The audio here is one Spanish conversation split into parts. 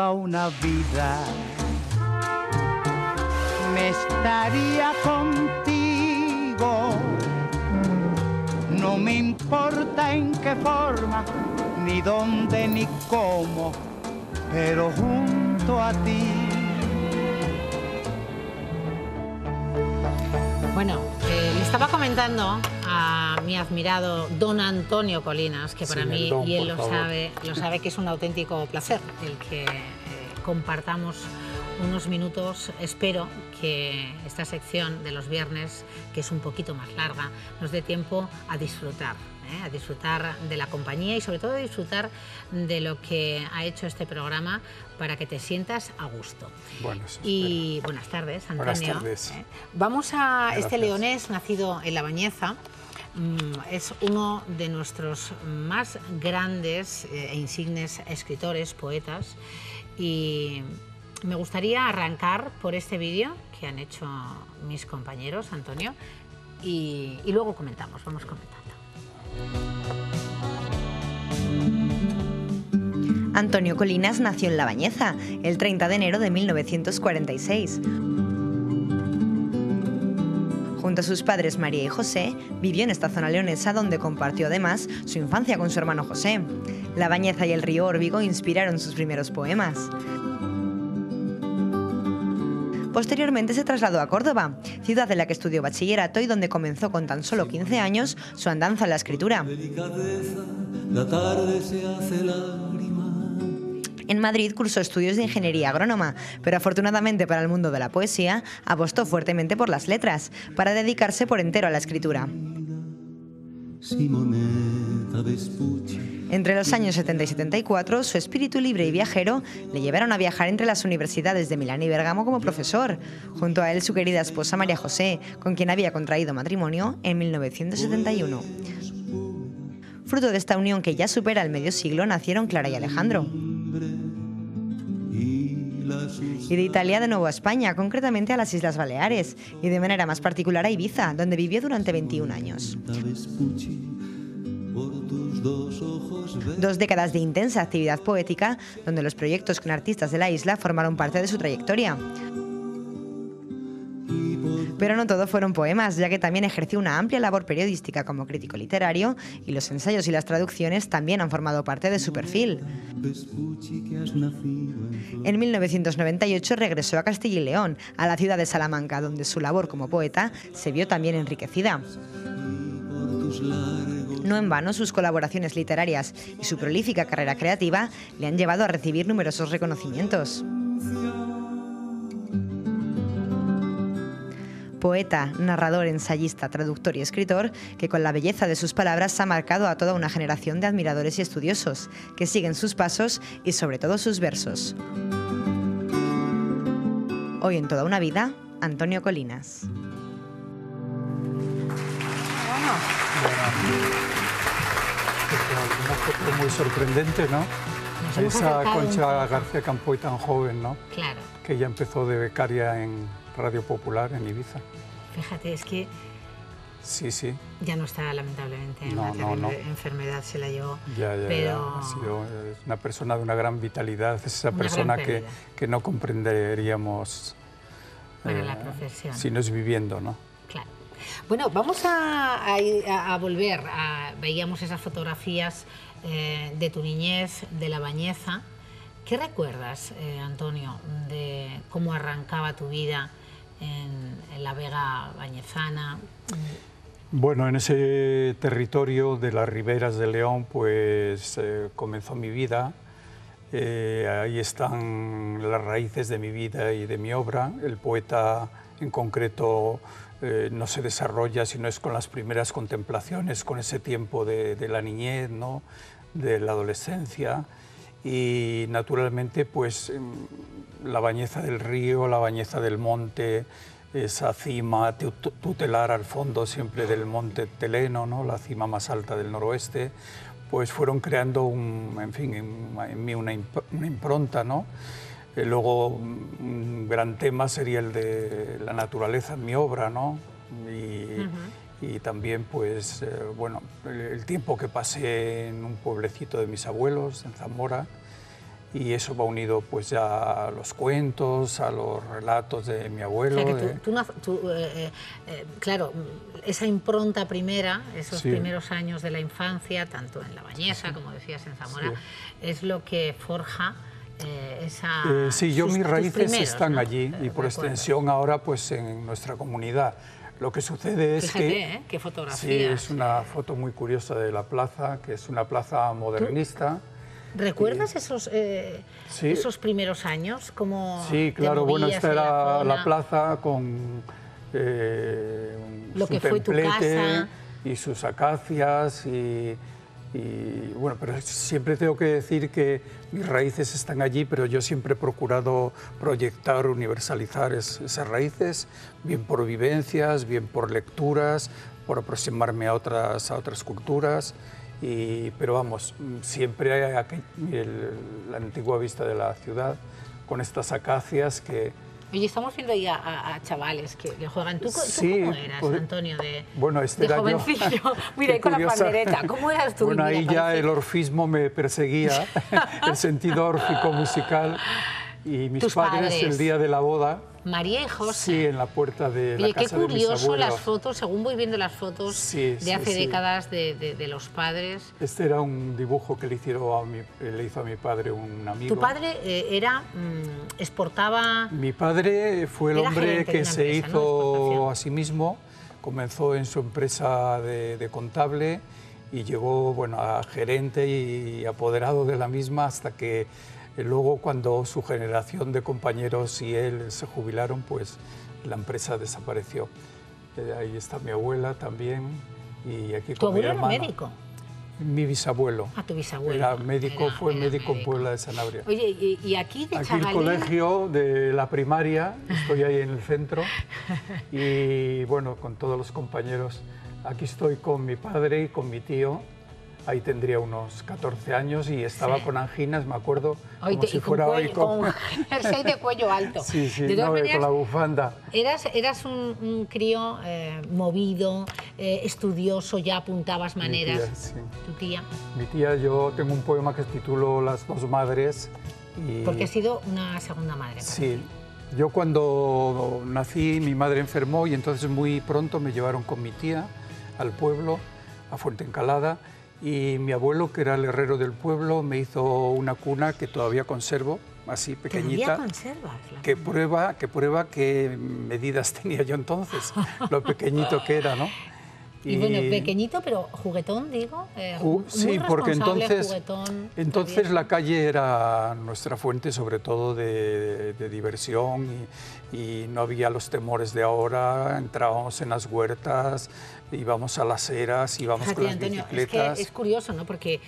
toda una vida. Me estaría contigo, no me importa en qué forma, ni dónde, ni cómo, pero junto a ti. Bueno, le estaba comentando a mi admirado don Antonio Colinas, que para mí, y él lo sabe, que es un auténtico placer el que compartamos unos minutos. Espero que esta sección de los viernes, que es un poquito más larga, nos dé tiempo a disfrutar de la compañía y sobre todo a disfrutar de lo que ha hecho este programa para que te sientas a gusto. Bueno, y buenas tardes, Antonio. Buenas tardes. Vamos a este leonés nacido en La Bañeza. Es uno de nuestros más grandes e insignes escritores, poetas, y me gustaría arrancar por este vídeo que han hecho mis compañeros, Antonio, y luego comentamos, vamos comentando. Antonio Colinas nació en La Bañeza el 30 de enero de 1946. Junto a sus padres María y José, vivió en esta zona leonesa donde compartió además su infancia con su hermano José. La Bañeza y el río Órbigo inspiraron sus primeros poemas. Posteriormente se trasladó a Córdoba, ciudad en la que estudió bachillerato y donde comenzó con tan solo 15 años su andanza en la escritura. En Madrid cursó estudios de ingeniería agrónoma, pero afortunadamente para el mundo de la poesía apostó fuertemente por las letras, para dedicarse por entero a la escritura. Entre los años 70 y 74, su espíritu libre y viajero le llevaron a viajar entre las universidades de Milán y Bérgamo como profesor. Junto a él, su querida esposa María José, con quien había contraído matrimonio en 1971. Fruto de esta unión que ya supera el medio siglo, nacieron Clara y Alejandro. Y de Italia de nuevo a España, concretamente a las Islas Baleares, y de manera más particular a Ibiza, donde vivió durante 21 años. 2 décadas de intensa actividad poética, donde los proyectos con artistas de la isla formaron parte de su trayectoria. Pero no todo fueron poemas, ya que también ejerció una amplia labor periodística como crítico literario, y los ensayos y las traducciones también han formado parte de su perfil. En 1998 regresó a Castilla y León, a la ciudad de Salamanca, donde su labor como poeta se vio también enriquecida. No en vano, sus colaboraciones literarias y su prolífica carrera creativa le han llevado a recibir numerosos reconocimientos. Poeta, narrador, ensayista, traductor y escritor, que con la belleza de sus palabras ha marcado a toda una generación de admiradores y estudiosos, que siguen sus pasos y sobre todo sus versos. Hoy en Toda una vida, Antonio Colinas. Una foto muy sorprendente, ¿no? Esa Concha García Campoy tan joven, ¿no? Claro. Que ya empezó de becaria en Radio Popular en Ibiza. Fíjate, es que sí, sí. Ya no está, lamentablemente, una terrible enfermedad se la llevó. Pero... Ha sido una persona de una gran vitalidad, es esa persona que no comprenderíamos para la profesión. si no es viviendo, ¿no? Claro. Bueno, vamos a volver. Veíamos esas fotografías de tu niñez, de La Bañeza. ¿Qué recuerdas, Antonio, de cómo arrancaba tu vida en la Vega bañezana? Bueno, en ese territorio de las riberas de León, pues comenzó mi vida. Ahí están las raíces de mi vida y de mi obra. El poeta, en concreto, no se desarrolla sino es con las primeras contemplaciones, con ese tiempo de la niñez, ¿no? De la adolescencia. Y naturalmente, pues, la Bañeza del río, la Bañeza del monte, esa cima tutelar al fondo siempre del monte Teleno, ¿no? La cima más alta del noroeste, pues fueron creando, en mí una impronta, ¿no? Luego un gran tema sería el de la naturaleza en mi obra, ¿no? Y también, pues, bueno, el tiempo que pasé en un pueblecito de mis abuelos, en Zamora, y eso va unido pues ya a los cuentos, a los relatos de mi abuelo. O sea, que claro, esa impronta primera, esos primeros años de la infancia, tanto en La Bañeza, como decías, en Zamora, es lo que forja esa... sí, mis raíces están, ¿no?, allí, y por extensión ahora pues en nuestra comunidad. Lo que sucede es que... qué fotografía. Sí, es una foto muy curiosa de la plaza, que es una plaza modernista. ¿Recuerdas esos primeros años? ¿Cómo sí, claro, bueno, esta era la plaza con lo su que fue tu casa y sus acacias y bueno, pero siempre tengo que decir que mis raíces están allí, pero yo siempre he procurado proyectar, universalizar esas raíces, bien por vivencias, bien por lecturas, por aproximarme a otras culturas. Pero vamos, siempre hay la antigua vista de la ciudad con estas acacias que... Oye, estamos viendo ahí a chavales que juegan. ¿Tú cómo eras, Antonio, de jovencillo? Yo. Mira, con la pandereta. ¿Cómo eras tú? Bueno, mira, ahí ya el orfismo me perseguía, el sentido órfico musical. Y mis padres, el día de la boda... María y José. Sí, en la puerta de la casa de mis abuelos. Qué curioso las fotos, según voy viendo las fotos de hace décadas de los padres. Este era un dibujo que le hizo a mi padre un amigo. ¿Tu padre exportaba...? Mi padre fue el hombre que se hizo a sí mismo, comenzó en su empresa de contable y llegó, bueno, a gerente y apoderado de la misma hasta que... Luego, cuando su generación de compañeros y él se jubilaron, pues la empresa desapareció. Ahí está mi abuela también y aquí con mi hermano. ¿Tu abuelo era médico? Mi bisabuelo. Ah, tu bisabuelo. Era médico, fue médico en Puebla de Sanabria. Oye, y aquí de chavalín... Aquí el colegio de la primaria, estoy ahí en el centro y bueno, con todos los compañeros. Aquí estoy con mi padre y con mi tío. Ahí tendría unos 14 años y estaba con anginas, me acuerdo, como si fuera hoy con jersey de cuello alto. Sí, de todas maneras, con la bufanda. Eras un crío movido, estudioso, ya apuntabas maneras. Mi tía, sí. ¿Tu tía? Mi tía, yo tengo un poema que titulo Las dos madres. Porque ha sido una segunda madre. Sí. Yo cuando nací, mi madre enfermó y entonces muy pronto me llevaron con mi tía al pueblo, a Fuentencalada. Y mi abuelo, que era el herrero del pueblo, me hizo una cuna que todavía conservo, así pequeñita. ¿Todavía conservas? Que prueba qué medidas tenía yo entonces, lo pequeñito que era, ¿no? Y bueno, pequeñito, pero juguetón, digo. Sí, porque entonces la calle era nuestra fuente sobre todo de diversión y no había los temores de ahora, entrábamos en las huertas, íbamos a las eras, íbamos con las bicicletas. Es que es curioso, ¿no? Porque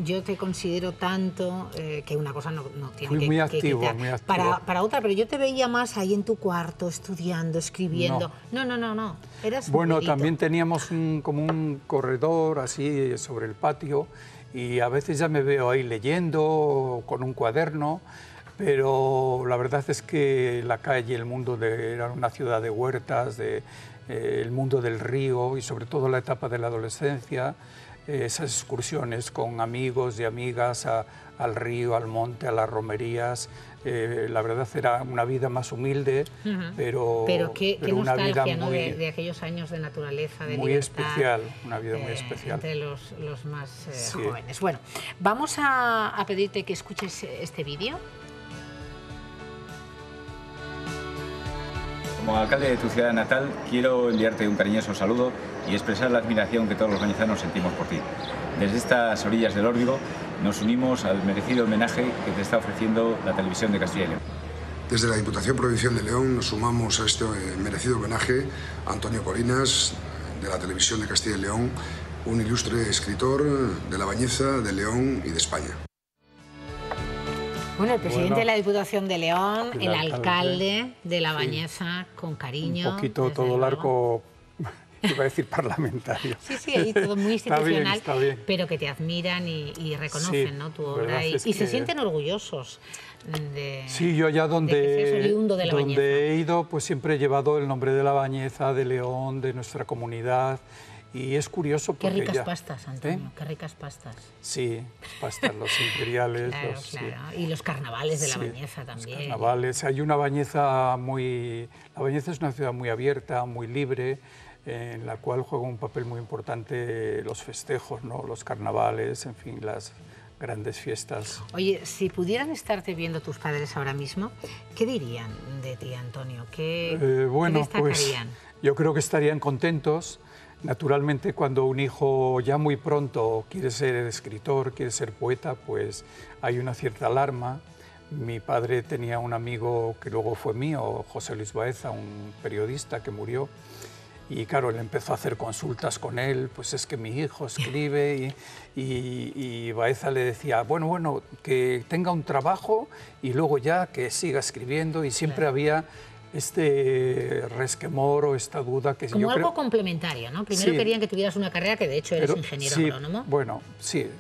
yo te considero tanto que una cosa no tiene Fui muy activo, quitar muy activo. para otra, pero yo te veía más ahí en tu cuarto, estudiando, escribiendo. No. Eras bueno, un también teníamos como un corredor así sobre el patio y a veces ya me veo ahí leyendo con un cuaderno, pero la verdad es que la calle, el mundo era una ciudad de huertas, el mundo del río y sobre todo la etapa de la adolescencia, esas excursiones con amigos y amigas al río, al monte, a las romerías. La verdad era una vida más humilde, pero qué una nostalgia, vida ¿no? muy, de aquellos años de naturaleza, de muy libertad, especial, una vida muy especial. Entre los más jóvenes. Bueno, vamos a pedirte que escuches este vídeo. Como alcalde de tu ciudad natal, quiero enviarte un cariñoso saludo y expresar la admiración que todos los bañezanos sentimos por ti. Desde estas orillas del Órbigo nos unimos al merecido homenaje que te está ofreciendo la televisión de Castilla y León. Desde la Diputación Provincial de León nos sumamos a este merecido homenaje a Antonio Colinas, de la televisión de Castilla y León, un ilustre escritor de La Bañeza, de León y de España. Bueno, el presidente de la Diputación de León, el alcalde de La Bañeza, con cariño. Un poquito todo el arco, iba a decir parlamentario. Sí, ahí todo muy institucional, está bien. Pero que te admiran y reconocen, ¿no? Tu obra y se sienten orgullosos de... Sí, yo allá donde he ido, pues siempre he llevado el nombre de La Bañeza, de León, de nuestra comunidad. Y es curioso porque qué ricas pastas, Antonio, qué ricas pastas. Sí, pastas, los imperiales. Claro, claro. Sí. Y los carnavales de La Bañeza también. Los carnavales. Hay una Bañeza muy... La Bañeza es una ciudad muy abierta, muy libre, en la cual juega un papel muy importante los festejos, ¿no? Los carnavales, en fin, las grandes fiestas. Oye, si pudieran estarte viendo tus padres ahora mismo, ¿qué dirían de ti, Antonio? ¿Qué, bueno, ¿qué destacarían? Pues, yo creo que estarían contentos. Naturalmente, cuando un hijo ya muy pronto quiere ser escritor, quiere ser poeta, pues hay una cierta alarma. Mi padre tenía un amigo que luego fue mío, José Luis Baeza, un periodista que murió, y claro, él empezó a hacer consultas con él, pues es que mi hijo escribe, y Baeza le decía, bueno, que tenga un trabajo y luego ya que siga escribiendo, y siempre había este resquemor o esta duda que como yo algo creo... complementario, ¿no? Primero sí, querían que tuvieras una carrera, que de hecho eres ingeniero agrónomo. Bueno, sí.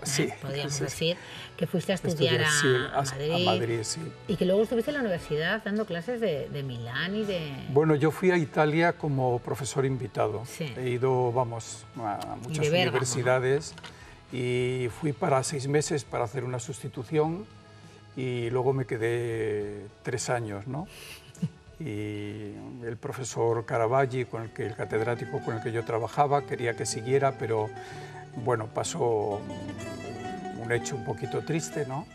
Sí, podríamos decir que fuiste a estudiar a Madrid, sí. Y que luego estuviste en la universidad dando clases de Milán y de... Bueno, yo fui a Italia como profesor invitado. Sí. He ido, vamos, a muchas universidades, ¿no? Y fui para 6 meses para hacer una sustitución y luego me quedé 3 años, ¿no? Y el profesor Caravaggi, el catedrático con el que yo trabajaba, quería que siguiera, pero bueno, pasó un hecho un poquito triste, ¿no?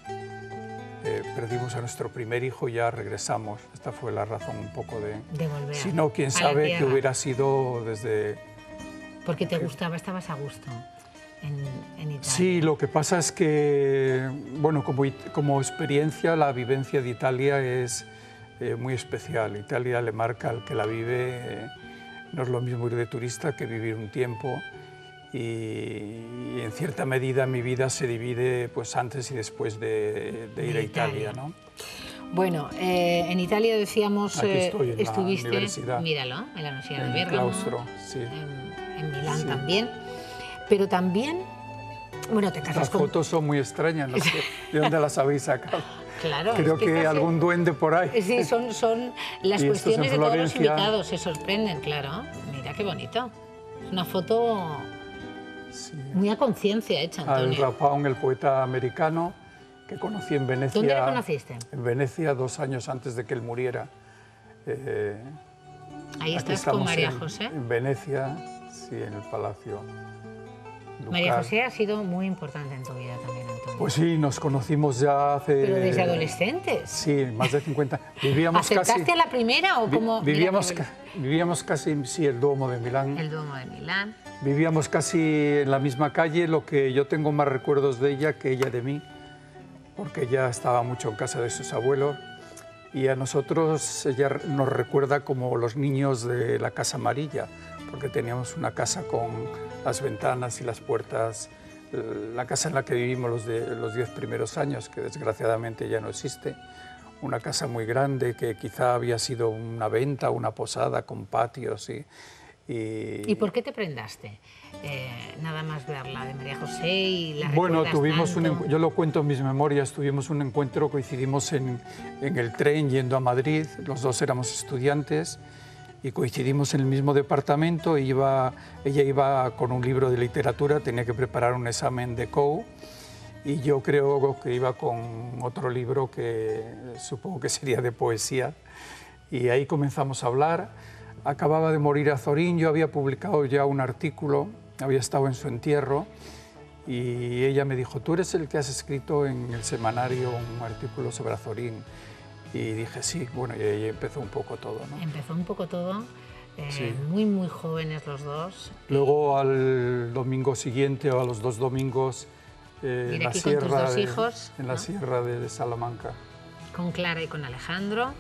Perdimos a nuestro primer hijo y ya regresamos. Esta fue la razón un poco de volver. Si no, quién sabe qué hubiera sido desde... Porque te gustaba, estabas a gusto en Italia. Sí, lo que pasa es que, bueno, como experiencia, la vivencia de Italia es muy especial. Italia le marca al que la vive, no es lo mismo ir de turista que vivir un tiempo. Y en cierta medida mi vida se divide pues antes y después de ir a Italia, ¿no? Bueno, en Italia decíamos, aquí estoy, en estuviste, la universidad, míralo, en la Universidad de el Bérgamo, claustro, sí. en Milán también, pero también, bueno, te casas con... Las fotos son muy extrañas, no sé de dónde las habéis sacado. Claro, creo que algún duende por ahí. Sí, son las cuestiones de todos los invitados, se sorprenden, claro. Mira qué bonito, es una foto... Sí. Muy a conciencia hecha, Antonio. Al Rapaun, el poeta americano, que conocí en Venecia. ¿Dónde lo conociste? En Venecia, 2 años antes de que él muriera. Ahí estás con María José. En Venecia, sí, en el Palacio Ducal. María José ha sido muy importante en tu vida también, Antonio. Pues sí, nos conocimos ya hace... Pero desde adolescentes. Sí, más de 50. Vivíamos ¿Acercaste casi, a la primera o cómo? Vivíamos casi, sí, el Duomo de Milán. El Duomo de Milán. Vivíamos casi en la misma calle, lo que yo tengo más recuerdos de ella que ella de mí, porque ella estaba mucho en casa de sus abuelos, y a nosotros ella nos recuerda como los niños de la Casa Amarilla, porque teníamos una casa con las ventanas y las puertas, la casa en la que vivimos los 10 primeros años, que desgraciadamente ya no existe, una casa muy grande que quizá había sido una venta, una posada con patios ¿Y por qué te prendaste? Nada más verla de María José y la Bueno, tuvimos yo lo cuento en mis memorias, tuvimos un encuentro, coincidimos en el tren yendo a Madrid, los dos éramos estudiantes y coincidimos en el mismo departamento, ella iba con un libro de literatura, tenía que preparar un examen de COU y yo creo que iba con otro libro que supongo que sería de poesía y ahí comenzamos a hablar. Acababa de morir Azorín, yo había publicado ya un artículo, había estado en su entierro y ella me dijo, tú eres el que has escrito en el semanario un artículo sobre Azorín. Y dije, sí, bueno, y ahí empezó un poco todo, ¿no? Empezó un poco todo, sí. muy jóvenes los dos. Luego al domingo siguiente o a los 2 domingos en la sierra sierra de Salamanca. Con Clara y con Alejandro.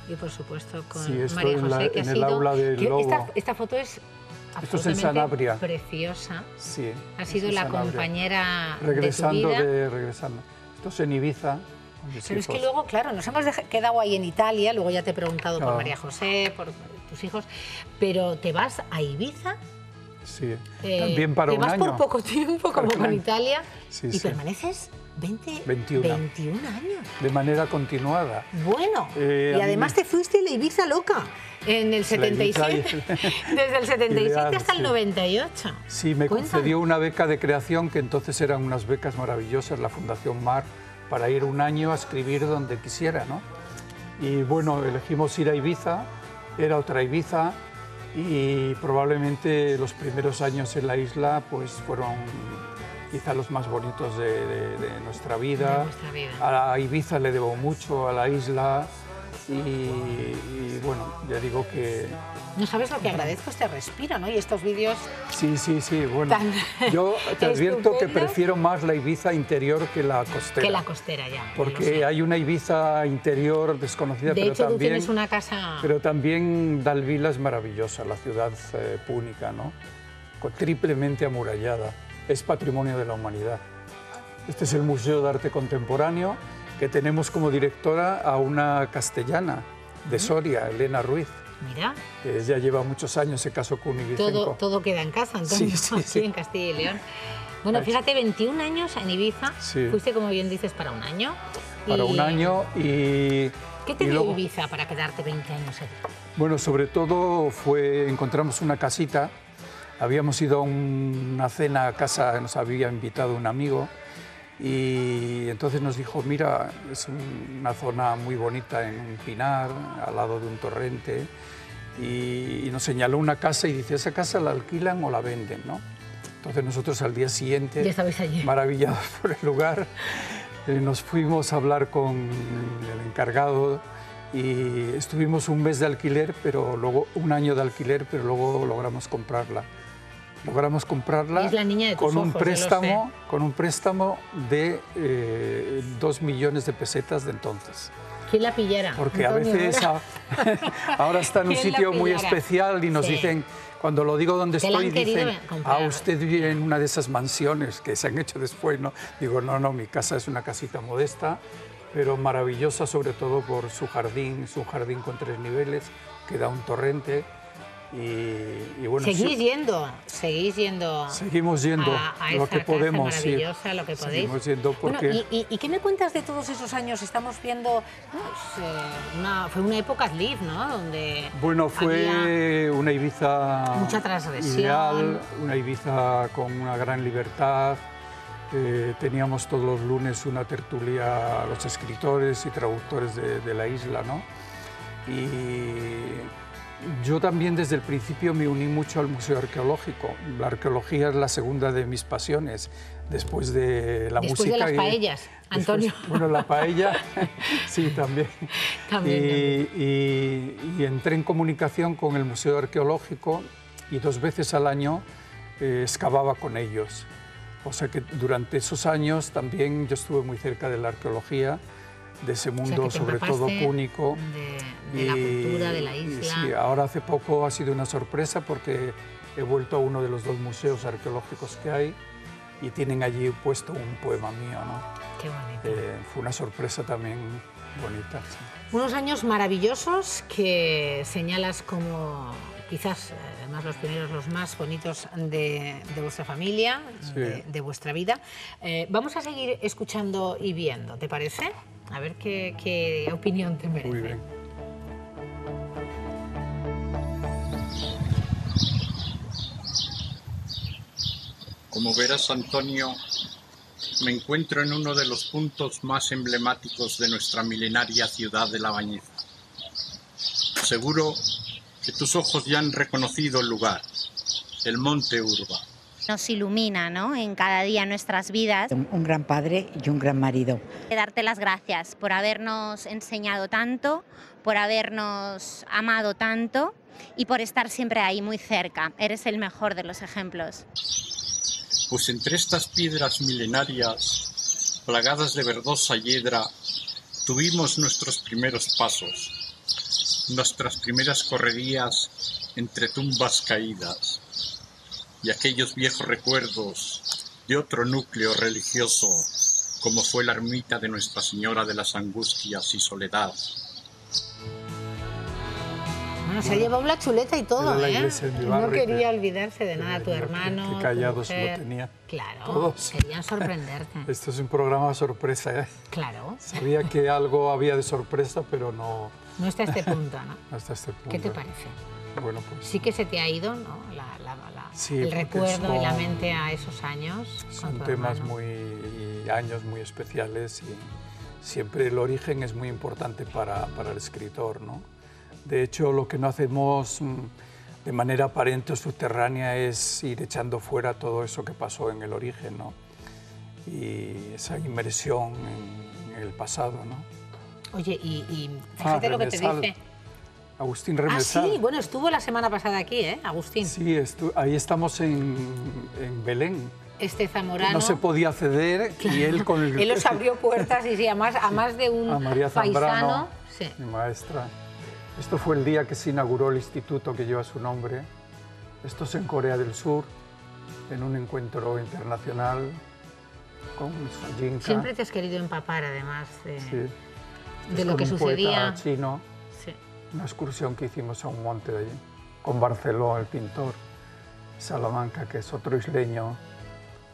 Y por supuesto con sí, María José, que ha sido... aula del Lobo. Esta foto es Esto es en Sanabria. Preciosa. Sí. Ha sido la compañera regresando de tu vida. Regresando. Esto es en Ibiza. Pero es que luego, claro, nos hemos quedado ahí en Italia, luego ya te he preguntado por María José, por tus hijos, pero ¿te vas a Ibiza? Sí, también para un año. Te vas por poco tiempo, como con Italia, sí, y permaneces 21 años. De manera continuada. Bueno, y además te fuiste a la Ibiza loca. En el 77, desde el 77 hasta el 98. Sí, me concedió una beca de creación, que entonces eran unas becas maravillosas, la Fundación Mar, para ir un año a escribir donde quisiera, ¿no? Y bueno, elegimos ir a Ibiza, era otra Ibiza, y probablemente los primeros años en la isla pues fueron quizá los más bonitos de nuestra vida. A Ibiza le debo mucho, a la isla, y bueno, ya digo que... No sabes lo que agradezco este respiro, ¿no? Y estos vídeos... Sí, bueno, yo te advierto que prefiero más la Ibiza interior que la costera. Que la costera, ya. Porque hay una Ibiza interior desconocida, de pero hecho, también... tú tienes una casa... Pero también Dalvila es maravillosa, la ciudad púnica, ¿no? Triplemente amurallada. Es patrimonio de la humanidad. Este es el Museo de Arte Contemporáneo, que tenemos como directora a una castellana de Soria, Elena Ruiz. Mira. Ella lleva muchos años, se casó con un ibicenco. Todo queda en casa, entonces, sí, en Castilla y León. Bueno, fíjate, 21 años en Ibiza. Sí. Fuiste, como bien dices, para un año. Para un año y... ¿Qué te dio Ibiza para quedarte 20 años allí? Bueno, sobre todo encontramos una casita. Habíamos ido a una cena a casa, nos había invitado un amigo. Y entonces nos dijo, mira, es una zona muy bonita en un pinar, al lado de un torrente, y nos señaló una casa y dice, ¿esa casa la alquilan o la venden?, ¿no? Entonces nosotros al día siguiente, ya estabais allí, maravillados por el lugar, nos fuimos a hablar con el encargado y estuvimos un mes de alquiler, pero luego un año de alquiler, pero luego logramos comprarla. Logramos comprarla es la niña de tus con un ojos, préstamo de 2 millones de pesetas de entonces. ¿Quién la pillara? Porque Antonio, a veces ahora está en un sitio muy especial y nos dicen, cuando lo digo donde estoy, dicen, usted vive en una de esas mansiones que se han hecho después, ¿no? Digo, no, mi casa es una casita modesta, pero maravillosa, sobre todo por su jardín. Es un jardín con 3 niveles que da un torrente. Y bueno, seguís yendo seguimos yendo a lo que podemos, maravillosa, sí. Lo que podéis. Seguimos yendo porque... Bueno, ¿y qué me cuentas de todos esos años? Estamos viendo, fue una época live, ¿no? Donde bueno, fue una Ibiza mucha transgresión, ideal, una Ibiza con una gran libertad. Teníamos todos los lunes una tertulia a los escritores y traductores de la isla, ¿no? Y yo también desde el principio me uní mucho al Museo Arqueológico. La arqueología es la segunda de mis pasiones, después de la música. Después de las paellas, Antonio. Bueno, la paella, sí, también. Y entré en comunicación con el Museo Arqueológico y 2 veces al año excavaba con ellos. O sea que durante esos años también yo estuve muy cerca de la arqueología, de ese mundo, sobre todo púnico. De la cultura de la isla. Sí, ahora hace poco ha sido una sorpresa porque he vuelto a uno de los 2 museos arqueológicos que hay y tienen allí puesto un poema mío, ¿no? Qué bonito. Fue una sorpresa también bonita. Sí. Unos años maravillosos que señalas como quizás, además, los primeros, los más bonitos de vuestra familia, sí. de vuestra vida. Vamos a seguir escuchando y viendo, ¿te parece? A ver qué opinión te merece. Muy bien. Como verás, Antonio, me encuentro en uno de los puntos más emblemáticos de nuestra milenaria ciudad de La Bañeza. Seguro que tus ojos ya han reconocido el lugar, el Monte Urba. Nos ilumina, ¿no?, en cada día nuestras vidas. Un gran padre y un gran marido. Darte las gracias por habernos enseñado tanto, por habernos amado tanto y por estar siempre ahí muy cerca. Eres el mejor de los ejemplos. Pues entre estas piedras milenarias, plagadas de verdosa hiedra, tuvimos nuestros primeros pasos, nuestras primeras correrías entre tumbas caídas y aquellos viejos recuerdos de otro núcleo religioso, como fue la ermita de Nuestra Señora de las Angustias y Soledad. Bueno, se ha llevado la chuleta y todo, la iglesia de no quería olvidarse de nada, tu hermano, que callados tu lo tenía. Claro, todos. Querían sorprenderte. Esto es un programa sorpresa, ¿eh? Claro. Sabía que algo había de sorpresa, pero no No hasta este punto, ¿no? Hasta este punto. ¿Qué te parece? Bueno, pues... Sí que se te ha ido, ¿no? Sí, el recuerdo son, y la mente a esos años. Son temas años muy especiales y siempre el origen es muy importante para el escritor, ¿no? De hecho, lo que no hacemos de manera aparente o subterránea es ir echando fuera todo eso que pasó en el origen, ¿no? Y esa inmersión en el pasado, ¿no? Oye, y fíjate lo que te dice... Agustín Remesal. Ah, sí, bueno, estuvo la semana pasada aquí, ¿eh, Agustín? Sí, ahí estamos en Belén. Este zamorano... No se podía acceder y él con el... Él os abrió puertas y sí, a más de un a María Zambrano, paisano. Sí. Mi maestra. Esto fue el día que se inauguró el instituto que lleva su nombre. Esto es en Corea del Sur, en un encuentro internacional con Sojinka. Siempre te has querido empapar, además, de lo que un sucedía. Poeta chino. Sí. Una excursión que hicimos a un monte de allí, con Barceló, el pintor, Salamanca, que es otro isleño.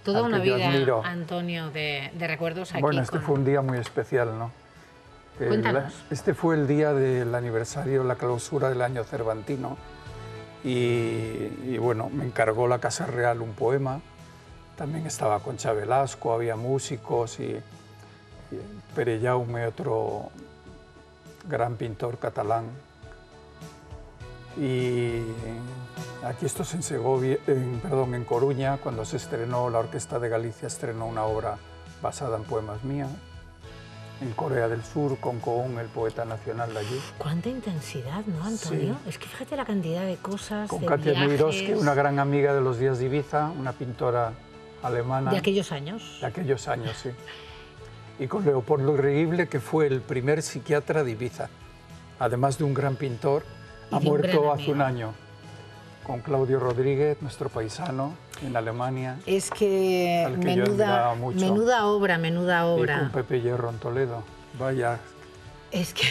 Toda una vida, Antonio, de recuerdos aquí. Bueno, este fue un día muy especial, ¿no? Cuéntanos. Este fue el día del aniversario, la clausura del año cervantino. Y bueno, me encargó la Casa Real un poema. También estaba Concha Velasco, había músicos y Pere Jaume, otro gran pintor catalán. Y aquí esto es en Segovia, en Coruña, cuando se estrenó, la Orquesta de Galicia estrenó una obra basada en poemas míos. En Corea del Sur, con Kohn, el poeta nacional de allí. ¡Cuánta intensidad!, ¿no, Antonio? Sí. Es que fíjate la cantidad de cosas, con de Katia viajes... Miroski, una gran amiga de los días de Ibiza, una pintora alemana. ¿De aquellos años? De aquellos años, sí. Y con Leopoldo Reguible, que fue el primer psiquiatra de Ibiza. Además de un gran pintor, ha muerto hace un año. Con Claudio Rodríguez, nuestro paisano, en Alemania. Es que menuda obra. Y con Pepe Hierro en Toledo. Vaya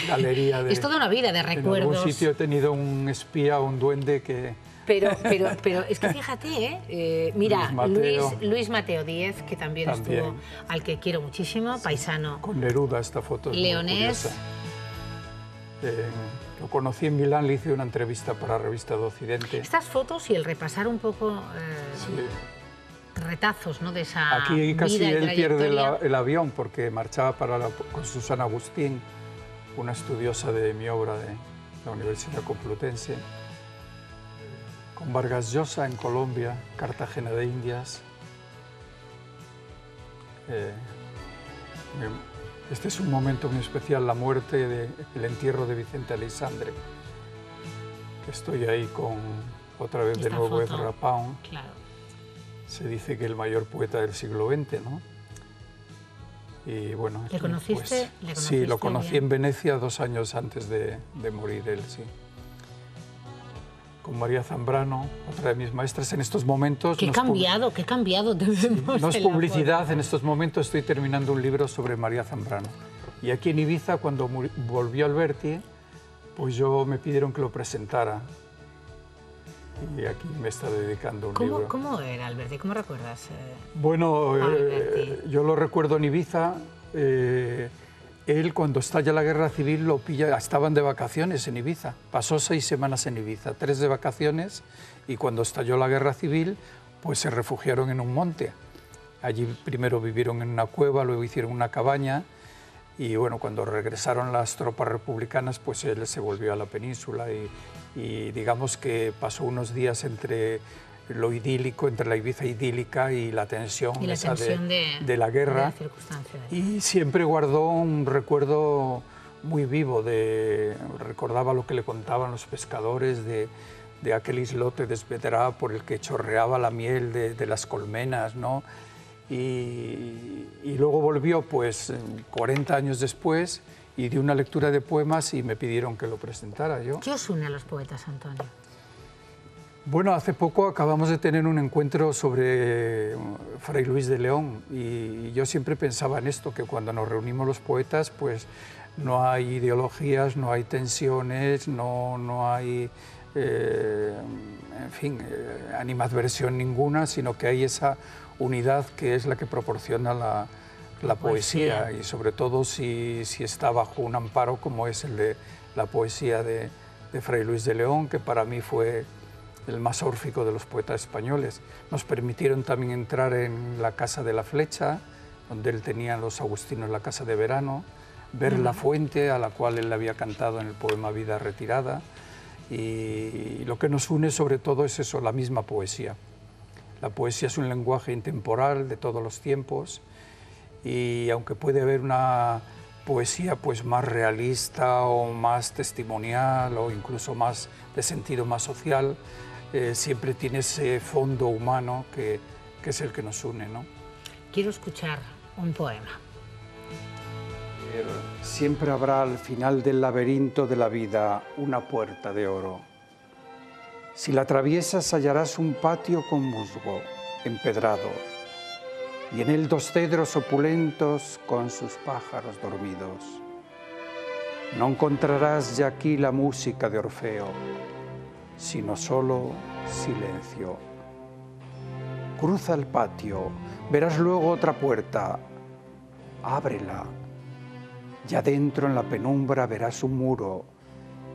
galería de... Es toda una vida de recuerdos. En algún sitio he tenido un espía o un duende que... Pero es que fíjate, mira, Luis Mateo Díez, que también estuvo, al que quiero muchísimo, paisano. Con Neruda esta foto. Leonés. Lo conocí en Milán, le hice una entrevista para Revista de Occidente. Estas fotos y el repasar un poco retazos, ¿no?, de esa Aquí casi vida él pierde el avión porque marchaba con Susana Agustín, una estudiosa de mi obra de la Universidad Complutense, con Vargas Llosa en Colombia, Cartagena de Indias. Este es un momento muy especial, la muerte, el entierro de Vicente Aleixandre. Estoy ahí con, otra vez de nuevo, Ezra Pound. Claro. Se dice que el mayor poeta del siglo XX, ¿no? Y bueno... ¿Le conociste? Pues, sí, lo conocí en Venecia 2 años antes de morir él, sí. Con María Zambrano, otra de mis maestras, en estos momentos... Qué cambiado te vemos. Sí, no es publicidad, en estos momentos estoy terminando un libro sobre María Zambrano. Y aquí en Ibiza, cuando volvió Alberti, pues me pidieron que lo presentara. Y aquí me está dedicando un libro. ¿Cómo era Alberti? ¿Cómo recuerdas? Bueno, yo lo recuerdo en Ibiza. Él, cuando estalla la guerra civil, lo pilla, estaban de vacaciones en Ibiza. Pasó 6 semanas en Ibiza, 3 de vacaciones, y cuando estalló la guerra civil, pues se refugiaron en un monte. Allí primero vivieron en una cueva, luego hicieron una cabaña, y bueno, cuando regresaron las tropas republicanas, pues él se volvió a la península y digamos que pasó unos días entre lo idílico, entre la Ibiza idílica y la tensión, de la guerra. Y siempre guardó un recuerdo muy vivo, recordaba lo que le contaban los pescadores de aquel islote de Esvedra por el que chorreaba la miel de las colmenas, ¿no? Y luego volvió pues 40 años después y di una lectura de poemas y me pidieron que lo presentara yo. ¿Qué os une a los poetas, Antonio? Bueno, hace poco acabamos de tener un encuentro sobre Fray Luis de León y yo siempre pensaba en esto, que cuando nos reunimos los poetas pues no hay ideologías, no hay tensiones, no hay, en fin, animadversión ninguna, sino que hay esa unidad que es la que proporciona la poesía y sobre todo si está bajo un amparo como es el la poesía de Fray Luis de León, que para mí fue el más órfico de los poetas españoles. Nos permitieron también entrar en la Casa de la Flecha, donde él tenía los agustinos la casa de verano, ver la fuente a la cual él había cantado en el poema Vida Retirada, y lo que nos une sobre todo es eso, la misma poesía. La poesía es un lenguaje intemporal de todos los tiempos, y aunque puede haber una poesía pues más realista o más testimonial o incluso más de sentido más social, siempre tiene ese fondo humano que es el que nos une, ¿no? Quiero escuchar un poema. Siempre habrá al final del laberinto de la vida una puerta de oro. Si la atraviesas hallarás un patio con musgo empedrado y en él 2 cedros opulentos con sus pájaros dormidos. No encontrarás ya aquí la música de Orfeo, sino solo silencio. Cruza el patio, verás luego otra puerta, ábrela. Ya dentro en la penumbra verás un muro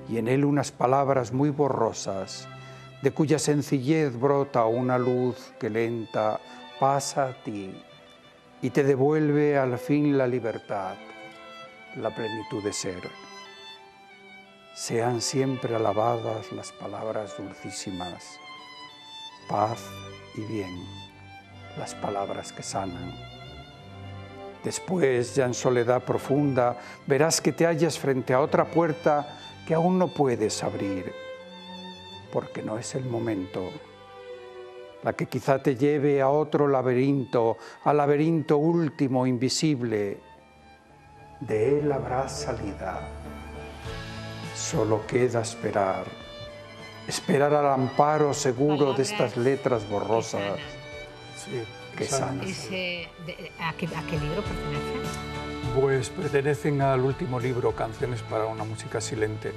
y en él unas palabras muy borrosas, de cuya sencillez brota una luz que lenta pasa a ti y te devuelve al fin la libertad, la plenitud de ser. Sean siempre alabadas las palabras dulcísimas, paz y bien, las palabras que sanan. Después, ya en soledad profunda, verás que te hallas frente a otra puerta que aún no puedes abrir, porque no es el momento. La que quizá te lleve a otro laberinto, al laberinto último, invisible. De él habrá salida. Solo queda esperar. Esperar al amparo seguro de estas letras borrosas. Sí, que sanan. ¿A qué libro pertenece? Pues pertenecen al último libro, Canciones para una música silente.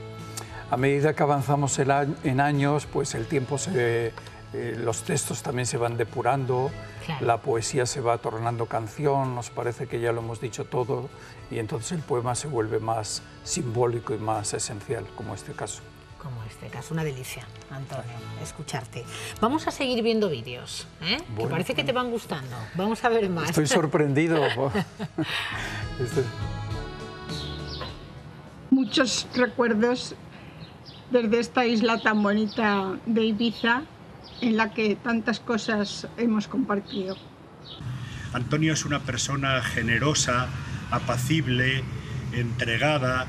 A medida que avanzamos en años, pues el tiempo los textos también se van depurando, claro. La poesía se va tornando canción, nos parece que ya lo hemos dicho todo, y entonces el poema se vuelve más simbólico y más esencial, como este caso. Como este caso, una delicia, Antonio, escucharte. Vamos a seguir viendo vídeos, ¿eh? Bueno, que parece que te van gustando. Vamos a ver más. Estoy sorprendido. Muchos recuerdos desde esta isla tan bonita de Ibiza, en la que tantas cosas hemos compartido. Antonio es una persona generosa, apacible, entregada,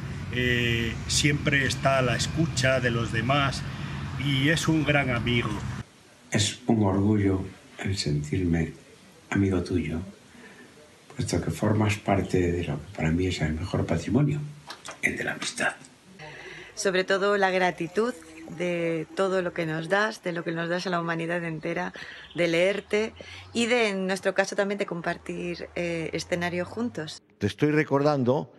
siempre está a la escucha de los demás y es un gran amigo. Es un orgullo el sentirme amigo tuyo, puesto que formas parte de lo que para mí es el mejor patrimonio, el de la amistad. Sobre todo la gratitud de todo lo que nos das, de lo que nos das a la humanidad entera, de leerte y de, en nuestro caso también, de compartir escenario juntos. Te estoy recordando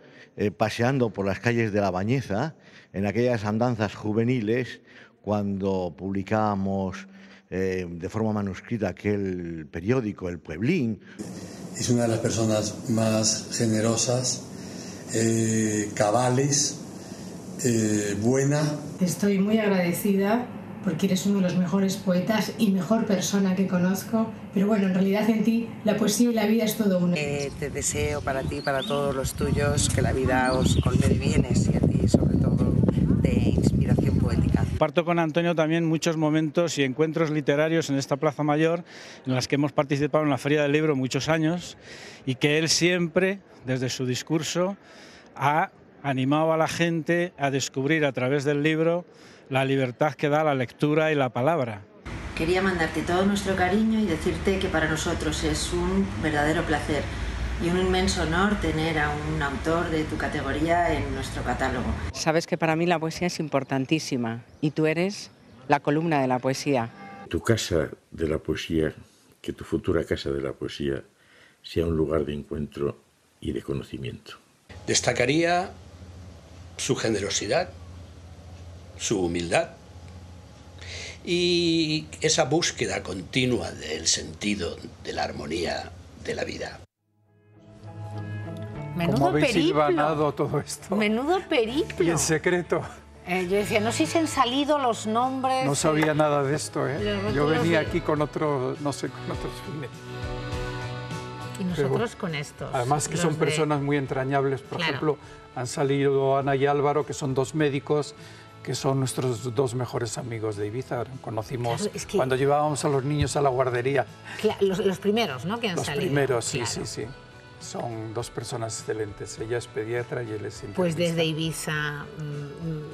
paseando por las calles de La Bañeza, en aquellas andanzas juveniles, cuando publicábamos de forma manuscrita aquel periódico, El Pueblín. Es una de las personas más generosas, cabales, buena. Estoy muy agradecida porque eres uno de los mejores poetas y mejor persona que conozco, pero bueno, en realidad en ti la poesía y la vida es todo uno. Te deseo para ti y para todos los tuyos que la vida os colme de bienes y a ti sobre todo de inspiración poética. Comparto con Antonio también muchos momentos y encuentros literarios en esta Plaza Mayor en las que hemos participado en la Feria del Libro muchos años y que él siempre, desde su discurso, ha animado a la gente a descubrir a través del libro la libertad que da la lectura y la palabra. Quería mandarte todo nuestro cariño y decirte que para nosotros es un verdadero placer y un inmenso honor tener a un autor de tu categoría en nuestro catálogo. Sabes que para mí la poesía es importantísima y tú eres la columna de la poesía. Tu casa de la poesía, que tu futura casa de la poesía sea un lugar de encuentro y de conocimiento. Destacaría su generosidad, su humildad y esa búsqueda continua del sentido de la armonía de la vida. Menudo ¿Cómo habéis periplo. hilvanado todo esto? Menudo periplo. Y en secreto. Yo decía, no sé si se han salido los nombres. No sabía nada de esto, ¿eh? Yo venía de... aquí con otros, no sé, con otros fines. Y nosotros con estos. Además que son personas muy entrañables. Por ejemplo, han salido Ana y Álvaro, que son dos médicos, que son nuestros dos mejores amigos de Ibiza. Conocimos cuando llevábamos a los niños a la guardería. Los primeros, ¿no? Que han salido. Los primeros, sí, sí, sí. Son dos personas excelentes. Ella es pediatra y él es internista. Pues desde Ibiza,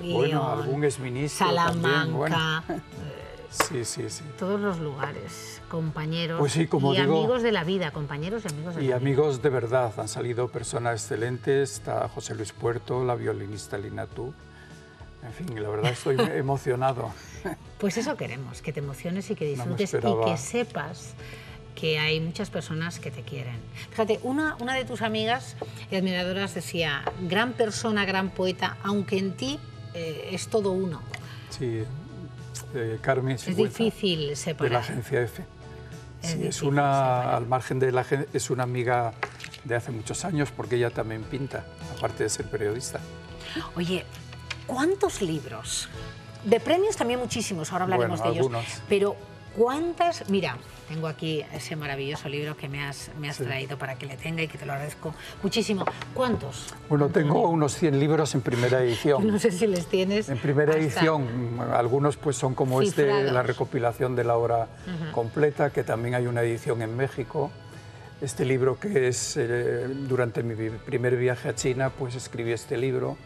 bueno, León, algún exministro Salamanca, también, bueno. Sí, sí, sí. Todos los lugares, compañeros pues sí, como y digo, amigos de la vida, compañeros y amigos de la vida. Y amigos de verdad, han salido personas excelentes, está José Luis Puerto, la violinista Lina Tú. En fin, la verdad estoy emocionado. Pues eso queremos, que te emociones y que disfrutes y que sepas que hay muchas personas que te quieren. Fíjate, una de tus amigas y admiradoras decía, gran persona, gran poeta, aunque en ti es todo uno. Sí, Carmen Sigüenza, es difícil separar. De la agencia F. Sí, es una, al margen de la agencia, es una amiga de hace muchos años porque ella también pinta, aparte de ser periodista. Oye, ¿cuántos libros? De premios también muchísimos, ahora hablaremos de ellos. Pero ¿cuántas? Mira, tengo aquí ese maravilloso libro que me has traído para que le tenga y que te lo agradezco muchísimo. ¿Cuántos? Bueno, tengo unos 100 libros en primera edición. No sé si les tienes. En primera edición, algunos pues son como la recopilación de la obra completa, que también hay una edición en México. Este libro que es, durante mi primer viaje a China, pues escribí este libro.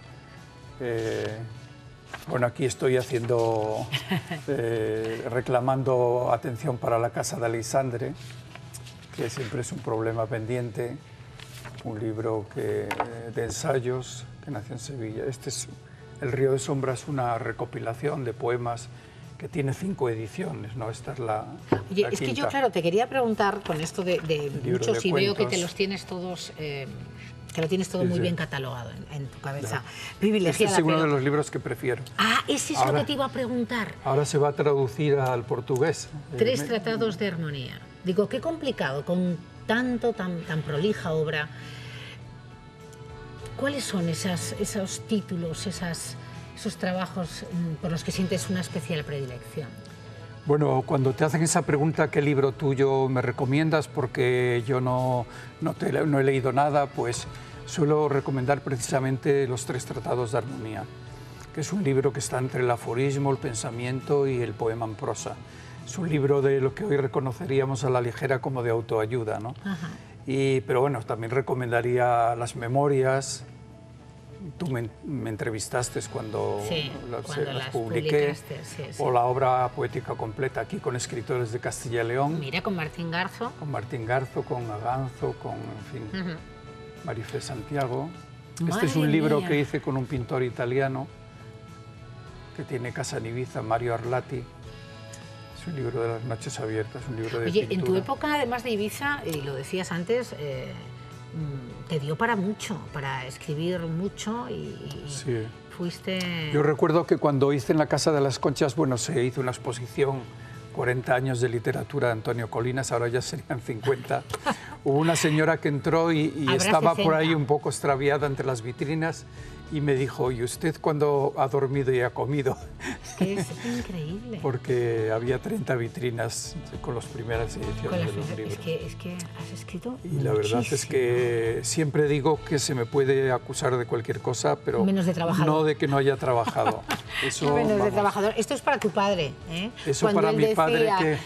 Bueno, aquí estoy haciendo, reclamando atención para la casa de Aleixandre, que siempre es un problema pendiente, un libro de ensayos que nació en Sevilla. Este es El río de sombras, una recopilación de poemas que tiene 5 ediciones, ¿no? Esta es la Oye, la es quinta. que yo, claro, te quería preguntar con esto de muchos y veo que te los tienes todos... que lo tienes todo muy bien catalogado en tu cabeza. Privilegiada. Este es uno de los libros que prefiero. Ah, ese es lo que te iba a preguntar. Ahora se va a traducir al portugués. 3 tratados de armonía. Digo, qué complicado, con tan prolija obra. ¿Cuáles son esos títulos, esos trabajos por los que sientes una especial predilección? Bueno, cuando te hacen esa pregunta, ¿qué libro tuyo me recomiendas? Porque yo no he leído nada, pues suelo recomendar precisamente los 3 tratados de armonía, que es un libro que está entre el aforismo, el pensamiento y el poema en prosa. Es un libro de lo que hoy reconoceríamos a la ligera como de autoayuda, ¿no? Ajá. Pero bueno, también recomendaría las memorias. Tú me entrevistaste cuando, las publiqué, o la obra poética completa, aquí con escritores de Castilla y León. Mira, con Martín Garzo. Con Martín Garzo, con Aganzo, con, en fin, Marifé Santiago. Este es un libro que hice con un pintor italiano que tiene casa en Ibiza, Mario Arlati. Es un libro de las noches abiertas, un libro de Oye, pintura. en tu época, además de Ibiza, y lo decías antes, te dio para mucho, para escribir mucho y sí. Fuiste... Yo recuerdo que cuando hice en la Casa de las Conchas, bueno, se hizo una exposición, 40 años de literatura de Antonio Colinas, ahora ya serían 50. Hubo una señora que entró y estaba 60. Por ahí un poco extraviada entre las vitrinas y me dijo, ¿y usted cuándo ha dormido y ha comido? Es que es increíble. Porque había 30 vitrinas con las primeras ediciones de los libros. Es que has escrito y la verdad es que siempre digo que se me puede acusar de cualquier cosa, pero menos de trabajador. No de que no haya trabajado. Eso, menos de trabajador. Esto es para tu padre, ¿eh? Eso cuando para mi decía, padre que...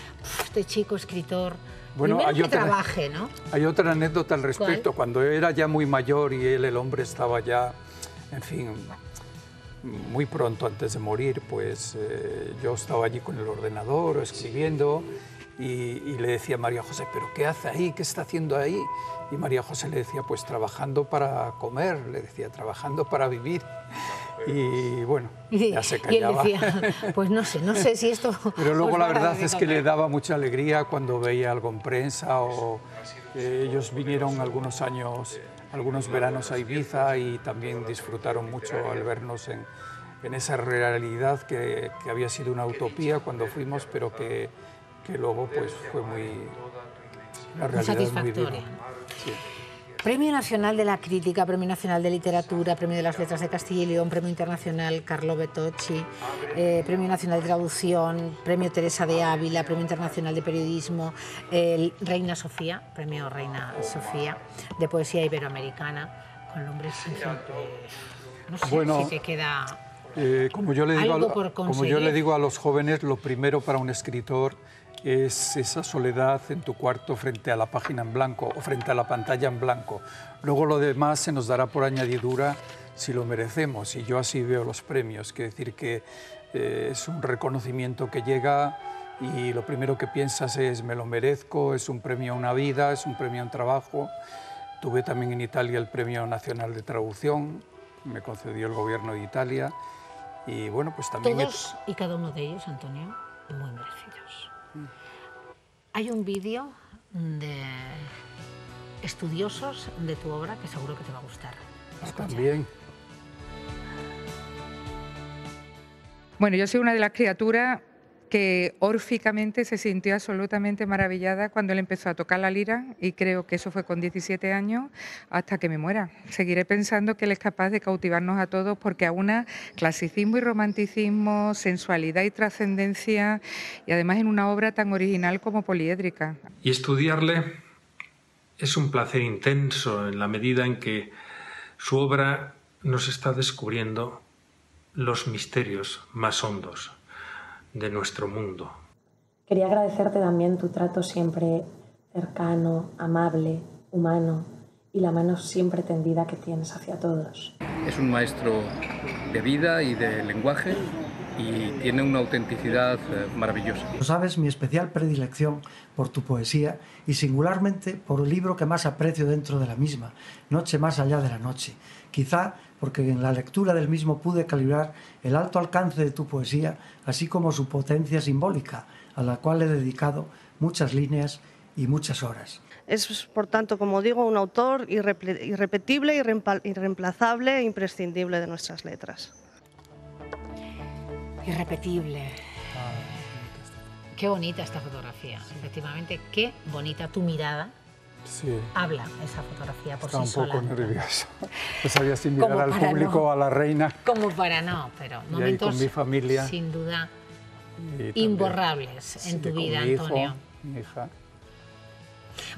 Este chico escritor... Bueno, hay otra, trabaje, ¿no? Hay otra anécdota al respecto. ¿Cuál? Cuando era ya muy mayor y el hombre estaba ya, en fin, muy pronto antes de morir, pues yo estaba allí con el ordenador escribiendo y le decía a María José, ¿pero qué hace ahí? ¿Qué está haciendo ahí? Y María José le decía, pues trabajando para comer, le decía, trabajando para vivir. Y bueno, ya se callaba. Y él decía, pues no sé si esto... Pero luego la verdad es que le daba mucha alegría cuando veía algo en prensa o ellos vinieron algunos años, algunos veranos a Ibiza y también disfrutaron mucho al vernos en esa realidad que había sido una utopía cuando fuimos, pero que luego pues fue una realidad muy viva. Sí. Premio Nacional de la Crítica, Premio Nacional de Literatura, Premio de las Letras de Castilla y León, Premio Internacional Carlo Bertocci, Premio Nacional de Traducción, Premio Teresa de Ávila, Premio Internacional de Periodismo, Reina Sofía, Premio Reina Sofía, de Poesía Iberoamericana, con nombres no sé bueno, si te queda como yo le digo algo por conseguir. Como yo le digo a los jóvenes, lo primero para un escritor es esa soledad en tu cuarto frente a la página en blanco o frente a la pantalla en blanco. Luego lo demás se nos dará por añadidura si lo merecemos, y yo así veo los premios. Quiere decir que es un reconocimiento que llega y lo primero que piensas es me lo merezco, es un premio a una vida, es un premio a un trabajo. Tuve también en Italia el Premio Nacional de Traducción, me concedió el gobierno de Italia, y bueno, pues también... Todos y cada uno de ellos, Antonio, muy merecidos. Hay un vídeo de estudiosos de tu obra que seguro que te va a gustar. Escucha. También. Bueno, yo soy una de las criaturas que órficamente se sintió absolutamente maravillada cuando él empezó a tocar la lira, y creo que eso fue con 17 años, hasta que me muera. Seguiré pensando que él es capaz de cautivarnos a todos, porque aúna clasicismo y romanticismo, sensualidad y trascendencia, y además en una obra tan original como poliédrica. Y estudiarle es un placer intenso en la medida en que su obra nos está descubriendo los misterios más hondos de nuestro mundo. Quería agradecerte también tu trato siempre cercano, amable, humano, y la mano siempre tendida que tienes hacia todos. Es un maestro de vida y de lenguaje y tiene una autenticidad maravillosa. Sabes mi especial predilección por tu poesía y singularmente por el libro que más aprecio dentro de la misma, Noche más allá de la noche. Quizá porque en la lectura del mismo pude calibrar el alto alcance de tu poesía, así como su potencia simbólica, a la cual he dedicado muchas líneas y muchas horas. Es, por tanto, como digo, un autor irrepetible, irreemplazable e imprescindible de nuestras letras. Irrepetible. Qué bonita esta fotografía, efectivamente, qué bonita tu mirada. Sí. Habla esa fotografía por sí sola. Estaba un poco nervioso. No sabía si mirar al público o a la reina. Como para no, pero momentos con mi familia, sin duda imborrables en tu vida, Antonio. Mi hija.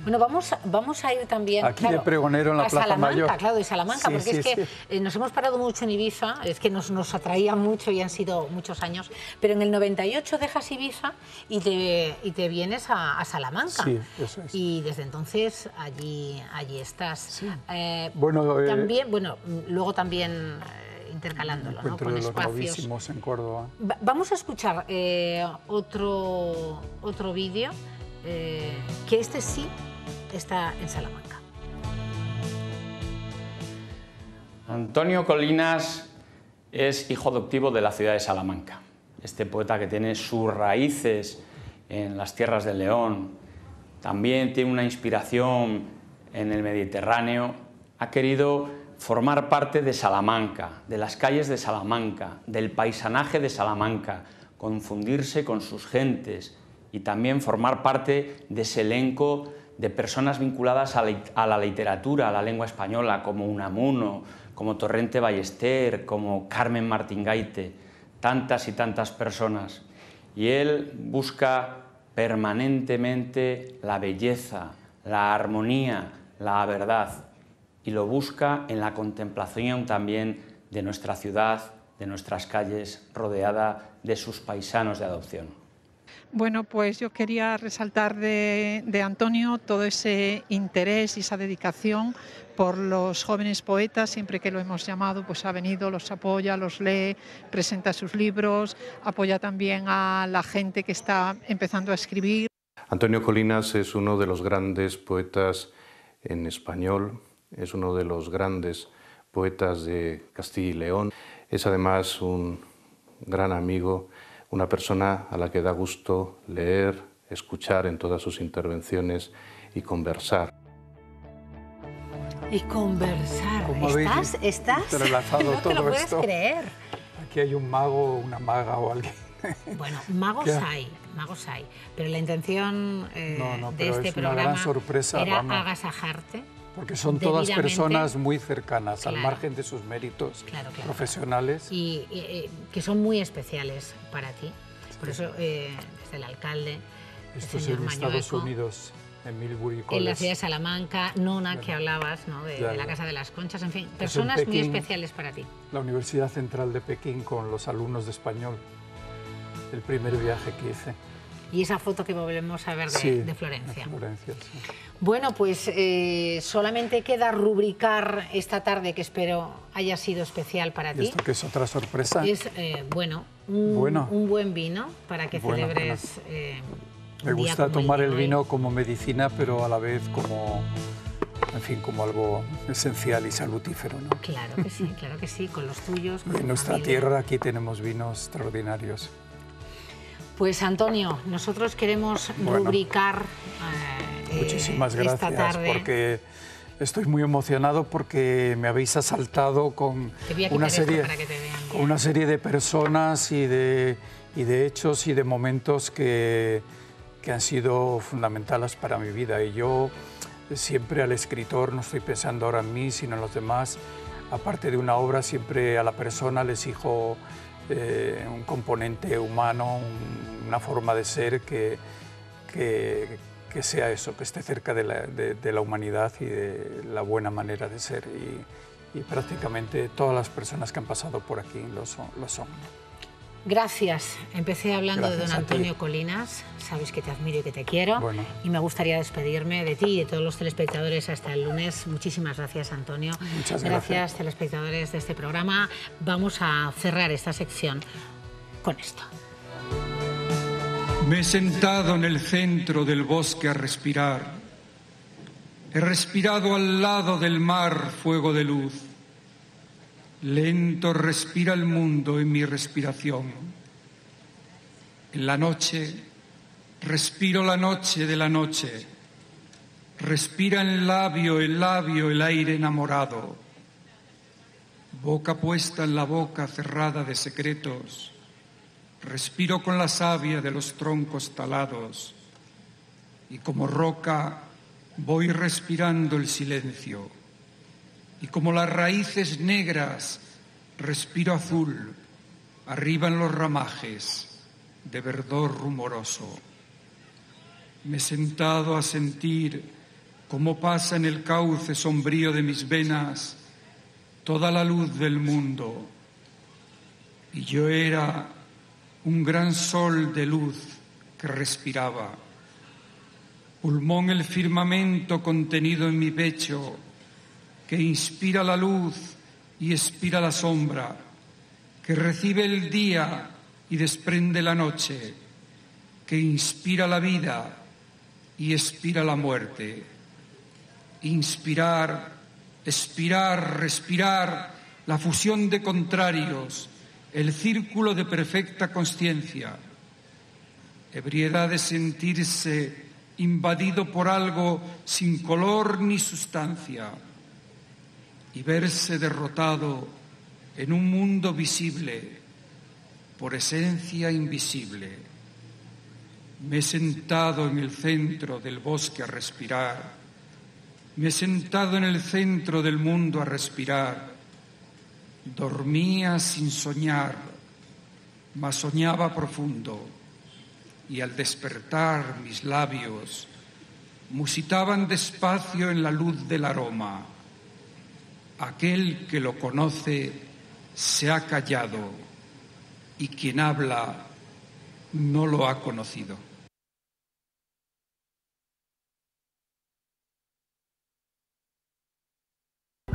Bueno, vamos a ir también aquí de pregonero en la Plaza Salamanca, Mayor. Claro, de Salamanca, porque es que nos hemos parado mucho en Ibiza, es que nos atraía mucho y han sido muchos años, pero en el 98 dejas Ibiza y te vienes a Salamanca. Sí, eso es. Y desde entonces allí estás. Sí. También, luego también intercalándolo, ¿no? Con de los espacios. Novísimos en Córdoba. Vamos a escuchar otro vídeo. Que este sí está en Salamanca. Antonio Colinas es hijo adoptivo de la ciudad de Salamanca. Este poeta, que tiene sus raíces en las tierras del León, también tiene una inspiración en el Mediterráneo, ha querido formar parte de Salamanca, de las calles de Salamanca, del paisanaje de Salamanca, confundirse con sus gentes, y también formar parte de ese elenco de personas vinculadas a la literatura, a la lengua española, como Unamuno, como Torrente Ballester, como Carmen Martín Gaite, tantas y tantas personas. Y él busca permanentemente la belleza, la armonía, la verdad, y lo busca en la contemplación también de nuestra ciudad, de nuestras calles, rodeada de sus paisanos de adopción. Bueno, pues yo quería resaltar de Antonio todo ese interés y esa dedicación por los jóvenes poetas. Siempre que lo hemos llamado, pues ha venido, los apoya, los lee, presenta sus libros, apoya también a la gente que está empezando a escribir. Antonio Colinas es uno de los grandes poetas en español, es uno de los grandes poetas de Castilla y León. Es además un gran amigo, una persona a la que da gusto leer, escuchar en todas sus intervenciones y conversar. Y conversar. ¿Estás? Entrelazado no todo te lo puedes esto. creer. Aquí hay un mago, una maga o alguien. Bueno, magos hay, pero la intención de este programa sorpresa, era agasajarte Porque son todas personas muy cercanas, al margen de sus méritos profesionales. Y que son muy especiales para ti. Por eso, desde el alcalde, Esto el es señor en Mañueco, Estados Unidos, en Millbury College. en la ciudad de Salamanca, Nona, que hablabas, ¿no? de la Casa de las Conchas, en fin, personas Pekín, muy especiales para ti. La Universidad Central de Pekín con los alumnos de español, el primer viaje que hice. Y esa foto que volvemos a ver de Florencia. De Florencia, sí. Bueno, pues solamente queda rubricar esta tarde, que espero haya sido especial para ti. ¿Y esto que es otra sorpresa? Es, un buen vino para que celebres Me gusta tomar el vino como medicina, pero a la vez como, en fin, como algo esencial y salutífero, ¿no? Claro que sí, con los tuyos. Con en nuestra tierra aquí tenemos vinos extraordinarios. Pues Antonio, nosotros queremos rubricar muchísimas gracias, esta tarde. Porque estoy muy emocionado porque me habéis asaltado con una serie de personas y de hechos y de momentos que han sido fundamentales para mi vida. Y yo siempre al escritor, no estoy pensando ahora en mí, sino en los demás, aparte de una obra, siempre a la persona le exijo un componente humano, una forma de ser que sea eso, que esté cerca de la humanidad y de la buena manera de ser. Y prácticamente todas las personas que han pasado por aquí lo son. Gracias. Empecé hablando de don Antonio Colinas. Sabes que te admiro y que te quiero. Bueno. Y me gustaría despedirme de ti y de todos los telespectadores hasta el lunes. Muchísimas gracias, Antonio. Muchas gracias, telespectadores de este programa. Vamos a cerrar esta sección con esto. Me he sentado en el centro del bosque a respirar. He respirado al lado del mar fuego de luz. Lento respira el mundo en mi respiración. En la noche, respiro la noche de la noche. Respira en labio el aire enamorado. Boca puesta en la boca cerrada de secretos. Respiro con la savia de los troncos talados. Y como roca voy respirando el silencio. Y como las raíces negras, respiro azul, arriba en los ramajes, de verdor rumoroso. Me he sentado a sentir cómo pasa en el cauce sombrío de mis venas toda la luz del mundo. Y yo era un gran sol de luz que respiraba. Pulmón el firmamento contenido en mi pecho, que inspira la luz y expira la sombra, que recibe el día y desprende la noche, que inspira la vida y expira la muerte. Inspirar, expirar, respirar, la fusión de contrarios, el círculo de perfecta consciencia. Ebriedad de sentirse invadido por algo sin color ni sustancia, y verse derrotado en un mundo visible por esencia invisible. Me he sentado en el centro del bosque a respirar. Me he sentado en el centro del mundo a respirar. Dormía sin soñar, mas soñaba profundo. Y al despertar mis labios musitaban despacio en la luz del aroma. Aquel que lo conoce se ha callado y quien habla no lo ha conocido.